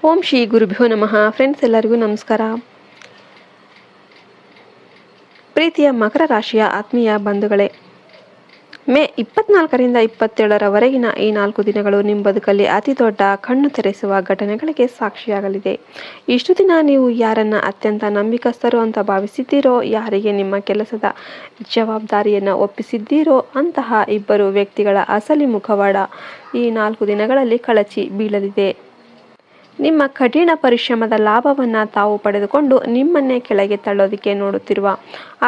ಓಂ ಶ್ರೀ ಗುರುಭ್ಯೋ ನಮಃ. ಫ್ರೆಂಡ್ಸ್, ಎಲ್ಲರಿಗೂ ನಮಸ್ಕಾರ. ಪ್ರೀತಿಯ ಮಕರ ರಾಶಿಯ ಆತ್ಮೀಯ ಬಂಧುಗಳೇ, ಮೇ 24ರಿಂದ 27ರವರೆಗಿನ ಈ 4 ದಿನಗಳು ನಿಮ್ಮ ಬದುಕಲ್ಲಿ ಅತಿ ದೊಡ್ಡ ಕಣ್ಣು ತೆರೆಸುವ ಘಟನೆಗಳಿಗೆ ಸಾಕ್ಷಿಯಾಗಲಿದೆ. ಇಷ್ಟು ದಿನ ನೀವು ಯಾರನ್ನ ಅತ್ಯಂತ ನಂಬಿಕಸ್ಥರು ಅಂತ ಭಾವಿಸಿದ್ದೀರೋ, ಯಾರಿಗೆ ನಿಮ್ಮ ಕೆಲಸದ ಜವಾಬ್ದಾರಿಯನ್ನು ಒಪ್ಪಿಸಿದ್ದೀರೋ ಅಂತಹ ಇಬ್ಬರು ವ್ಯಕ್ತಿಗಳ ಅಸಲಿ ಮುಖವಾಡ ಈ 4 ದಿನಗಳಲ್ಲಿ ಕಳಚಿ ಬೀಳಲಿದೆ. ನಿಮ್ಮ ಕಠಿಣ ಪರಿಶ್ರಮದ ಲಾಭವನ್ನು ತಾವು ಪಡೆದುಕೊಂಡು ನಿಮ್ಮನ್ನೇ ಕೆಳಗೆ ತಳ್ಳೋದಕ್ಕೆ ನೋಡುತ್ತಿರುವ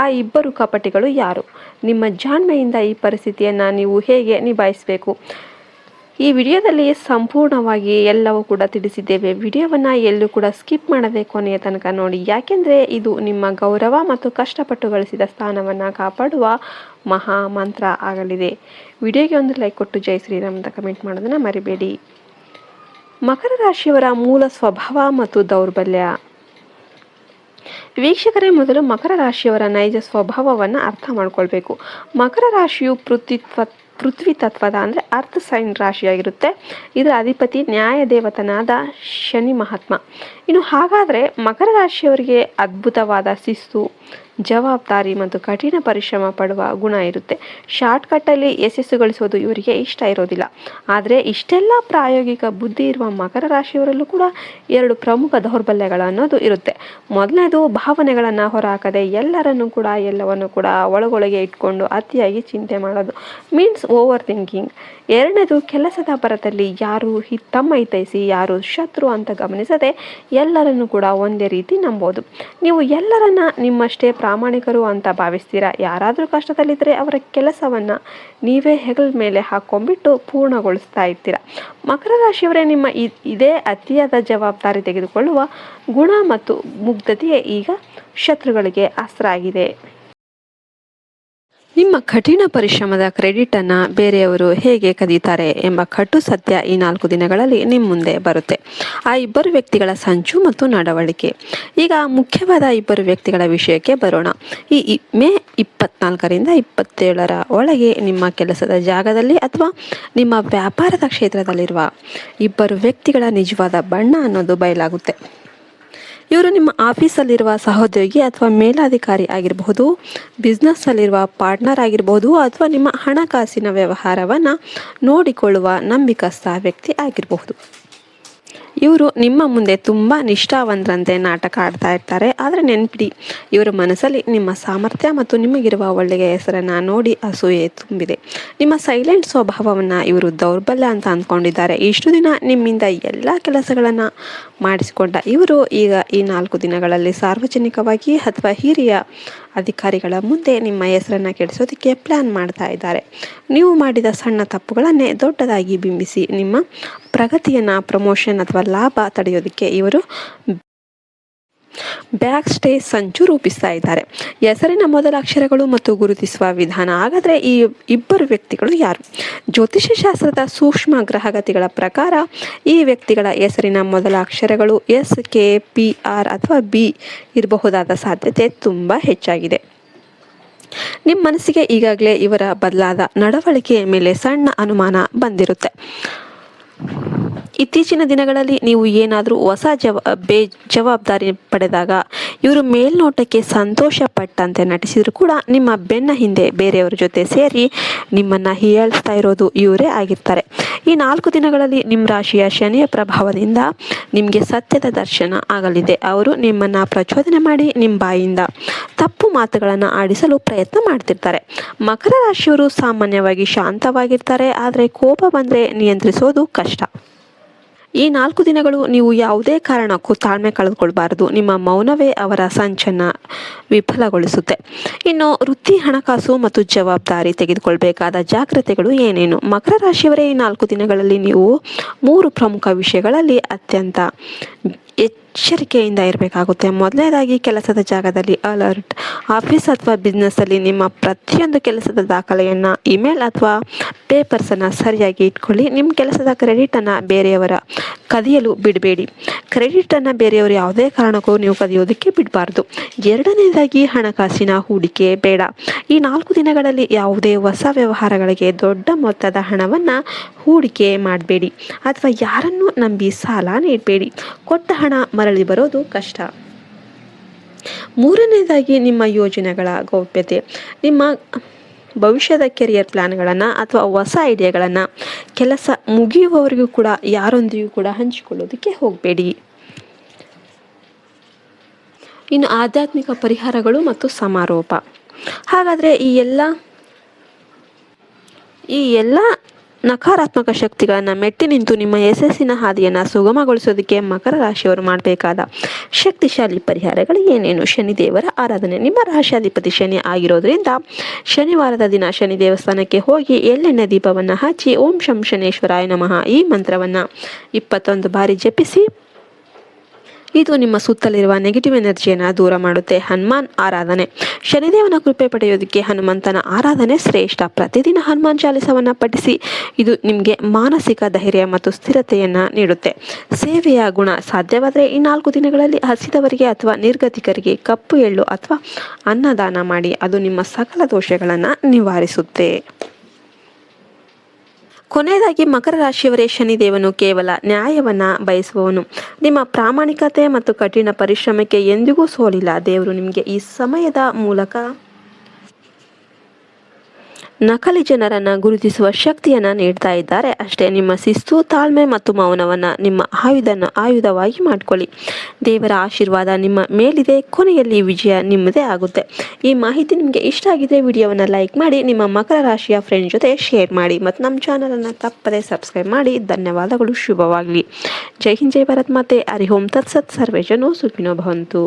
ಆ ಇಬ್ಬರು ಕಪಟಿಗಳು ಯಾರು? ನಿಮ್ಮ ಜಾಣ್ಮೆಯಿಂದ ಈ ಪರಿಸ್ಥಿತಿಯನ್ನು ನೀವು ಹೇಗೆ ನಿಭಾಯಿಸಬೇಕು? ಈ ವಿಡಿಯೋದಲ್ಲಿ ಸಂಪೂರ್ಣವಾಗಿ ಎಲ್ಲವೂ ಕೂಡ ತಿಳಿಸಿದ್ದೇವೆ. ವಿಡಿಯೋವನ್ನು ಎಲ್ಲೂ ಕೂಡ ಸ್ಕಿಪ್ ಮಾಡದೆ ಕೊನೆಯ ತನಕ ನೋಡಿ, ಯಾಕೆಂದರೆ ಇದು ನಿಮ್ಮ ಗೌರವ ಮತ್ತು ಕಷ್ಟಪಟ್ಟು ಗಳಿಸಿದ ಸ್ಥಾನವನ್ನು ಕಾಪಾಡುವ ಮಹಾ ಮಂತ್ರ ಆಗಲಿದೆ. ವಿಡಿಯೋಗೆ ಒಂದು ಲೈಕ್ ಕೊಟ್ಟು ಜೈ ಶ್ರೀರಾಮ್ ಅಂತ ಕಮೆಂಟ್ ಮಾಡೋದನ್ನು ಮರಿಬೇಡಿ. ಮಕರ ರಾಶಿಯವರ ಮೂಲ ಸ್ವಭಾವ ಮತ್ತು ದೌರ್ಬಲ್ಯ. ವೀಕ್ಷಕರೇ, ಮೊದಲು ಮಕರ ರಾಶಿಯವರ ನೈಜ ಸ್ವಭಾವವನ್ನು ಅರ್ಥ ಮಾಡ್ಕೊಳ್ಬೇಕು. ಮಕರ ರಾಶಿಯು ಪೃಥ್ವಿ ತತ್ವದ ಅಂದರೆ ಅರ್ಥ ಸೈನ್ ರಾಶಿಯಾಗಿರುತ್ತೆ. ಇದರ ಅಧಿಪತಿ ನ್ಯಾಯ ದೇವತನಾದ ಶನಿ ಮಹಾತ್ಮ. ಇನ್ನು ಹಾಗಾದರೆ ಮಕರ ರಾಶಿಯವರಿಗೆ ಅದ್ಭುತವಾದ ಶಿಸ್ತು, ಜವಾಬ್ದಾರಿ ಮತ್ತು ಕಠಿಣ ಪರಿಶ್ರಮ ಪಡುವ ಗುಣ ಇರುತ್ತೆ. ಶಾರ್ಟ್ಕಟ್ಟಲ್ಲಿ ಯಶಸ್ಸು ಗಳಿಸೋದು ಇವರಿಗೆ ಇಷ್ಟ ಇರೋದಿಲ್ಲ. ಆದರೆ ಇಷ್ಟೆಲ್ಲ ಪ್ರಾಯೋಗಿಕ ಬುದ್ಧಿ ಇರುವ ಮಕರ ರಾಶಿಯವರಲ್ಲೂ ಕೂಡ 2 ಪ್ರಮುಖ ದೌರ್ಬಲ್ಯಗಳು ಅನ್ನೋದು ಇರುತ್ತೆ. ಮೊದಲನೇದು, ಭಾವನೆಗಳನ್ನು ಹೊರಹಾಕದೆ ಎಲ್ಲವನ್ನು ಕೂಡ ಒಳಗೊಳಗೆ ಇಟ್ಕೊಂಡು ಅತಿಯಾಗಿ ಚಿಂತೆ ಮಾಡೋದು, ಮೀನ್ಸ್ ಓವರ್ ಥಿಂಕಿಂಗ್. ಎರಡನೇದು, ಕೆಲಸದ ಬರದಲ್ಲಿ ಯಾರು ತಮ್ಮ ಹಿತೈಷಿ ಯಾರು ಶತ್ರು ಅಂತ ಗಮನಿಸದೆ ಎಲ್ಲರನ್ನು ಕೂಡ ಒಂದೇ ರೀತಿ ನಂಬೋದು. ನೀವು ಎಲ್ಲರನ್ನ ನಿಮ್ಮಷ್ಟೇ ಪ್ರಾಮಾಣಿಕರು ಅಂತ ಭಾವಿಸ್ತೀರಾ. ಯಾರಾದರೂ ಕಷ್ಟದಲ್ಲಿದ್ದರೆ ಅವರ ಕೆಲಸವನ್ನು ನೀವೇ ಹೆಗಲ ಮೇಲೆ ಹಾಕೊಂಡ್ಬಿಟ್ಟು ಪೂರ್ಣಗೊಳಿಸ್ತಾ ಇರ್ತೀರ. ಮಕರ ರಾಶಿಯವರೇ, ನಿಮ್ಮ ಇದೇ ಅತಿಯಾದ ಜವಾಬ್ದಾರಿ ತೆಗೆದುಕೊಳ್ಳುವ ಗುಣ ಮತ್ತು ಮುಗ್ಧತೆಯೇ ಈಗ ಶತ್ರುಗಳಿಗೆ ಅಸ್ತ್ರ ಆಗಿದೆ. ನಿಮ್ಮ ಕಠಿಣ ಪರಿಶ್ರಮದ ಕ್ರೆಡಿಟನ್ನು ಬೇರೆಯವರು ಹೇಗೆ ಕದೀತಾರೆ ಎಂಬ ಕಟ್ಟು ಸತ್ಯ ಈ 4 ದಿನಗಳಲ್ಲಿ ನಿಮ್ಮ ಮುಂದೆ ಬರುತ್ತೆ. ಆ ಇಬ್ಬರು ವ್ಯಕ್ತಿಗಳ ಸಂಚು ಮತ್ತು ನಡವಳಿಕೆ. ಈಗ ಮುಖ್ಯವಾದ ಇಬ್ಬರು ವ್ಯಕ್ತಿಗಳ ವಿಷಯಕ್ಕೆ ಬರೋಣ. ಈ ಮೇ 24ರಿಂದ 27ರ ಒಳಗೆ ನಿಮ್ಮ ಕೆಲಸದ ಜಾಗದಲ್ಲಿ ಅಥವಾ ನಿಮ್ಮ ವ್ಯಾಪಾರದ ಕ್ಷೇತ್ರದಲ್ಲಿರುವ ಇಬ್ಬರು ವ್ಯಕ್ತಿಗಳ ನಿಜವಾದ ಬಣ್ಣ ಅನ್ನೋದು ಬಯಲಾಗುತ್ತೆ. ಇವರು ನಿಮ್ಮ ಆಫೀಸಲ್ಲಿರುವ ಸಹೋದ್ಯೋಗಿ ಅಥವಾ ಮೇಲಾಧಿಕಾರಿ ಆಗಿರಬಹುದು, ಬಿಸ್ನೆಸ್ಸಲ್ಲಿರುವ ಪಾರ್ಟ್ನರ್ ಆಗಿರಬಹುದು, ಅಥವಾ ನಿಮ್ಮ ಹಣಕಾಸಿನ ವ್ಯವಹಾರವನ್ನು ನೋಡಿಕೊಳ್ಳುವ ನಂಬಿಕಸ್ಥ ವ್ಯಕ್ತಿ ಆಗಿರಬಹುದು. ಇವರು ನಿಮ್ಮ ಮುಂದೆ ತುಂಬ ನಿಷ್ಠಾವಂತರಂತೆ ನಾಟಕ ಆಡ್ತಾ ಇರ್ತಾರೆ. ಆದರೆ ನೆನಪಿಡಿ, ಇವರ ಮನಸ್ಸಲ್ಲಿ ನಿಮ್ಮ ಸಾಮರ್ಥ್ಯ ಮತ್ತು ನಿಮಗಿರುವ ಒಳ್ಳೆಯ ಹೆಸರನ್ನು ನೋಡಿ ಅಸೂಯೆ ತುಂಬಿದೆ. ನಿಮ್ಮ ಸೈಲೆಂಟ್ ಸ್ವಭಾವವನ್ನು ಇವರು ದೌರ್ಬಲ್ಯ ಅಂತ ಅಂದ್ಕೊಂಡಿದ್ದಾರೆ. ಇಷ್ಟು ದಿನ ನಿಮ್ಮಿಂದ ಎಲ್ಲ ಕೆಲಸಗಳನ್ನು ಮಾಡಿಸಿಕೊಂಡ ಇವರು ಈಗ ಈ 4 ದಿನಗಳಲ್ಲಿ ಸಾರ್ವಜನಿಕವಾಗಿ ಅಥವಾ ಹಿರಿಯ ಅಧಿಕಾರಿಗಳ ಮುಂದೆ ನಿಮ್ಮ ಹೆಸರನ್ನು ಕೆಡಿಸೋದಕ್ಕೆ ಪ್ಲ್ಯಾನ್ ಮಾಡ್ತಾ ಇದ್ದಾರೆ. ನೀವು ಮಾಡಿದ ಸಣ್ಣ ತಪ್ಪುಗಳನ್ನೇ ದೊಡ್ಡದಾಗಿ ಬಿಂಬಿಸಿ ನಿಮ್ಮ ಪ್ರಗತಿಯನ್ನು, ಪ್ರಮೋಷನ್ ಅಥವಾ ಲಾಭ ತಡೆಯೋದಕ್ಕೆ ಇವರು ಬ್ಯಾಕ್ ಸ್ಟೇಜ್ ಸಂಚು ರೂಪಿಸ್ತಾ ಇದ್ದಾರೆ. ಹೆಸರಿನ ಮೊದಲ ಅಕ್ಷರಗಳು ಮತ್ತು ಗುರುತಿಸುವ ವಿಧಾನ. ಹಾಗಾದರೆ ಈ ಇಬ್ಬರು ವ್ಯಕ್ತಿಗಳು ಯಾರು? ಜ್ಯೋತಿಷ್ಯ ಶಾಸ್ತ್ರದ ಸೂಕ್ಷ್ಮ ಗ್ರಹಗತಿಗಳ ಪ್ರಕಾರ ಈ ವ್ಯಕ್ತಿಗಳ ಹೆಸರಿನ ಮೊದಲ ಅಕ್ಷರಗಳು SKPR ಅಥವಾ B ಇರಬಹುದಾದ ಸಾಧ್ಯತೆ ತುಂಬ ಹೆಚ್ಚಾಗಿದೆ. ನಿಮ್ಮ ಮನಸ್ಸಿಗೆ ಈಗಾಗಲೇ ಇವರ ಬದಲಾದ ನಡವಳಿಕೆಯ ಮೇಲೆ ಸಣ್ಣ ಅನುಮಾನ ಬಂದಿರುತ್ತೆ. ಇತ್ತೀಚಿನ ದಿನಗಳಲ್ಲಿ ನೀವು ಏನಾದರೂ ಹೊಸ ಜವಾಬ್ದಾರಿ ಪಡೆದಾಗ ಇವರು ಮೇಲ್ನೋಟಕ್ಕೆ ಸಂತೋಷ ಪಟ್ಟಂತೆ ನಟಿಸಿದ್ರು ಕೂಡ ನಿಮ್ಮ ಬೆನ್ನ ಹಿಂದೆ ಬೇರೆಯವರ ಜೊತೆ ಸೇರಿ ನಿಮ್ಮನ್ನು ಹೀಯಾಳಿಸ್ತಾ ಇರೋದು ಇವರೇ ಆಗಿರ್ತಾರೆ. ಈ 4 ದಿನಗಳಲ್ಲಿ ನಿಮ್ಮ ರಾಶಿಯ ಶನಿಯ ಪ್ರಭಾವದಿಂದ ನಿಮಗೆ ಸತ್ಯದ ದರ್ಶನ ಆಗಲಿದೆ. ಅವರು ನಿಮ್ಮನ್ನು ಪ್ರಚೋದನೆ ಮಾಡಿ ನಿಮ್ಮ ಬಾಯಿಂದ ತಪ್ಪು ಮಾತುಗಳನ್ನು ಆಡಿಸಲು ಪ್ರಯತ್ನ ಮಾಡ್ತಿರ್ತಾರೆ. ಮಕರ ರಾಶಿಯವರು ಸಾಮಾನ್ಯವಾಗಿ ಶಾಂತವಾಗಿರ್ತಾರೆ, ಆದರೆ ಕೋಪ ಬಂದರೆ ನಿಯಂತ್ರಿಸೋದು ಕಷ್ಟ. ಈ 4 ದಿನಗಳು ನೀವು ಯಾವುದೇ ಕಾರಣಕ್ಕೂ ತಾಳ್ಮೆ ಕಳೆದುಕೊಳ್ಬಾರದು. ನಿಮ್ಮ ಮೌನವೇ ಅವರ ಸಂಚನ್ನು ವಿಫಲಗೊಳಿಸುತ್ತೆ. ಇನ್ನು ವೃತ್ತಿ, ಹಣಕಾಸು ಮತ್ತು ಜವಾಬ್ದಾರಿ ತೆಗೆದುಕೊಳ್ಬೇಕಾದ ಜಾಗ್ರತೆಗಳು ಏನೇನು? ಮಕರ ರಾಶಿಯವರೇ, ಈ 4 ದಿನಗಳಲ್ಲಿ ನೀವು 3 ಪ್ರಮುಖ ವಿಷಯಗಳಲ್ಲಿ ಅತ್ಯಂತ ಎಚ್ಚರಿಕೆಯಿಂದ ಇರಬೇಕಾಗುತ್ತೆ. ಮೊದಲನೇದಾಗಿ ಕೆಲಸದ ಜಾಗದಲ್ಲಿ ಅಲರ್ಟ್. ಆಫೀಸ್ ಅಥವಾ ಬಿಸ್ನೆಸ್ಸಲ್ಲಿ ನಿಮ್ಮ ಪ್ರತಿಯೊಂದು ಕೆಲಸದ ದಾಖಲೆಯನ್ನು, ಇಮೇಲ್ ಅಥವಾ ಪೇಪರ್ಸನ್ನು ಸರಿಯಾಗಿ ಇಟ್ಕೊಳ್ಳಿ. ನಿಮ್ಮ ಕೆಲಸದ ಕ್ರೆಡಿಟನ್ನು ಬೇರೆಯವರ ಕದಿಯಲು ಬಿಡಬೇಡಿ. ಕ್ರೆಡಿಟನ್ನು ಬೇರೆಯವರು ಯಾವುದೇ ಕಾರಣಕ್ಕೂ ನೀವು ಕದಿಯೋದಕ್ಕೆ ಬಿಡಬಾರ್ದು. ಎರಡನೇದಾಗಿ ಹಣಕಾಸಿನ ಹೂಡಿಕೆ ಬೇಡ. ಈ 4 ದಿನಗಳಲ್ಲಿ ಯಾವುದೇ ಹೊಸ ವ್ಯವಹಾರಗಳಿಗೆ ದೊಡ್ಡ ಮೊತ್ತದ ಹಣವನ್ನು ಹೂಡಿಕೆ ಮಾಡಬೇಡಿ ಅಥವಾ ಯಾರನ್ನೂ ನಂಬಿ ಸಾಲ ನೀಡಬೇಡಿ. ಕೊಟ್ಟ ಹಣ ಮರಳಿ ಬರೋದು ಕಷ್ಟ. ಮೂರನೇದಾಗಿ ನಿಮ್ಮ ಯೋಜನೆಗಳ ಗೌಪ್ಯತೆ. ನಿಮ್ಮ ಭವಿಷ್ಯದ ಕೆರಿಯರ್ ಪ್ಲ್ಯಾನ್ಗಳನ್ನು ಅಥವಾ ಹೊಸ ಐಡಿಯಾಗಳನ್ನು ಕೆಲಸ ಮುಗಿಯುವವರೆಗೂ ಕೂಡ ಯಾರೊಂದಿಗೂ ಕೂಡ ಹಂಚಿಕೊಳ್ಳೋದಕ್ಕೆ ಹೋಗಬೇಡಿ. ಇನ್ನು ಆಧ್ಯಾತ್ಮಿಕ ಪರಿಹಾರಗಳು ಮತ್ತು ಸಮಾರೋಪ. ಹಾಗಾದರೆ ಈ ಎಲ್ಲ ನಕಾರಾತ್ಮಕ ಶಕ್ತಿಗಳನ್ನು ಮೆಟ್ಟಿ ನಿಂತು ನಿಮ್ಮ ಯಶಸ್ಸಿನ ಹಾದಿಯನ್ನು ಸುಗಮಗೊಳಿಸೋದಕ್ಕೆ ಮಕರ ರಾಶಿಯವರು ಮಾಡಬೇಕಾದ ಶಕ್ತಿಶಾಲಿ ಪರಿಹಾರಗಳು ಏನೇನು? ಶನಿದೇವರ ಆರಾಧನೆ. ನಿಮ್ಮ ರಾಶಿಯಾಧಿಪತಿ ಶನಿ ಆಗಿರೋದ್ರಿಂದ ಶನಿವಾರದ ದಿನ ಶನಿ ದೇವಸ್ಥಾನಕ್ಕೆ ಹೋಗಿ ಎಳ್ಳೆಣ್ಣೆ ದೀಪವನ್ನು ಹಚ್ಚಿ ಓಂ ಶಂ ಶನೇಶ್ವರಾಯ ನಮಃ ಈ ಮಂತ್ರವನ್ನು 21 ಬಾರಿ ಜಪಿಸಿ. ಇದು ನಿಮ್ಮ ಸುತ್ತಲಿರುವ ನೆಗೆಟಿವ್ ಎನರ್ಜಿಯನ್ನು ದೂರ ಮಾಡುತ್ತೆ. ಹನುಮಾನ್ ಆರಾಧನೆ. ಶನಿದೇವನ ಕೃಪೆ ಪಡೆಯೋದಕ್ಕೆ ಹನುಮಂತನ ಆರಾಧನೆ ಶ್ರೇಷ್ಠ. ಪ್ರತಿದಿನ ಹನುಮಾನ್ ಚಾಲಿಸವನ್ನು ಪಠಿಸಿ. ಇದು ನಿಮಗೆ ಮಾನಸಿಕ ಧೈರ್ಯ ಮತ್ತು ಸ್ಥಿರತೆಯನ್ನು ನೀಡುತ್ತೆ. ಸೇವೆಯ ಗುಣ. ಸಾಧ್ಯವಾದರೆ ಈ 4 ದಿನಗಳಲ್ಲಿ ಹಸಿದವರಿಗೆ ಅಥವಾ ನಿರ್ಗತಿಕರಿಗೆ ಕಪ್ಪು ಎಳ್ಳು ಅಥವಾ ಅನ್ನದಾನ ಮಾಡಿ. ಅದು ನಿಮ್ಮ ಸಕಲ ದೋಷಗಳನ್ನು ನಿವಾರಿಸುತ್ತೆ. ಕೊನೆಯದಾಗಿ ಮಕರ ರಾಶಿಯವರೇ, ಶನಿದೇವನು ಕೇವಲ ನ್ಯಾಯವನ್ನು ಬಯಸುವವನು. ನಿಮ್ಮ ಪ್ರಾಮಾಣಿಕತೆ ಮತ್ತು ಕಠಿಣ ಪರಿಶ್ರಮಕ್ಕೆ ಎಂದಿಗೂ ಸೋಲಿಲ್ಲ. ದೇವರು ನಿಮಗೆ ಈ ಸಮಯದ ಮೂಲಕ ನಕಲಿ ಜನರನ್ನು ಗುರುತಿಸುವ ಶಕ್ತಿಯನ್ನು ನೀಡ್ತಾ ಇದ್ದಾರೆ ಅಷ್ಟೇ. ನಿಮ್ಮ ಶಿಸ್ತು, ತಾಳ್ಮೆ ಮತ್ತು ಮೌನವನ್ನು ನಿಮ್ಮ ಆಯುಧವಾಗಿ ಮಾಡಿಕೊಳ್ಳಿ. ದೇವರ ಆಶೀರ್ವಾದ ನಿಮ್ಮ ಮೇಲಿದೆ. ಕೊನೆಯಲ್ಲಿ ವಿಜಯ ನಿಮ್ಮದೇ ಆಗುತ್ತೆ. ಈ ಮಾಹಿತಿ ನಿಮಗೆ ಇಷ್ಟ ಆಗಿದ್ರೆ ವಿಡಿಯೋವನ್ನು ಲೈಕ್ ಮಾಡಿ, ನಿಮ್ಮ ಮಕರ ರಾಶಿಯ ಫ್ರೆಂಡ್ ಜೊತೆ ಶೇರ್ ಮಾಡಿ ಮತ್ತು ನಮ್ಮ ಚಾನಲನ್ನು ತಪ್ಪದೇ ಸಬ್ಸ್ಕ್ರೈಬ್ ಮಾಡಿ. ಧನ್ಯವಾದಗಳು. ಶುಭವಾಗಲಿ. ಜೈ ಹಿಂದ್, ಜೈ ಭಾರತ್ ಮಾತೆ. ಹರಿ ಓಂ ತತ್ಸತ್. ಸರ್ವೇ ಜನೋ ಸುಖಿನೋ ಭವಂತು.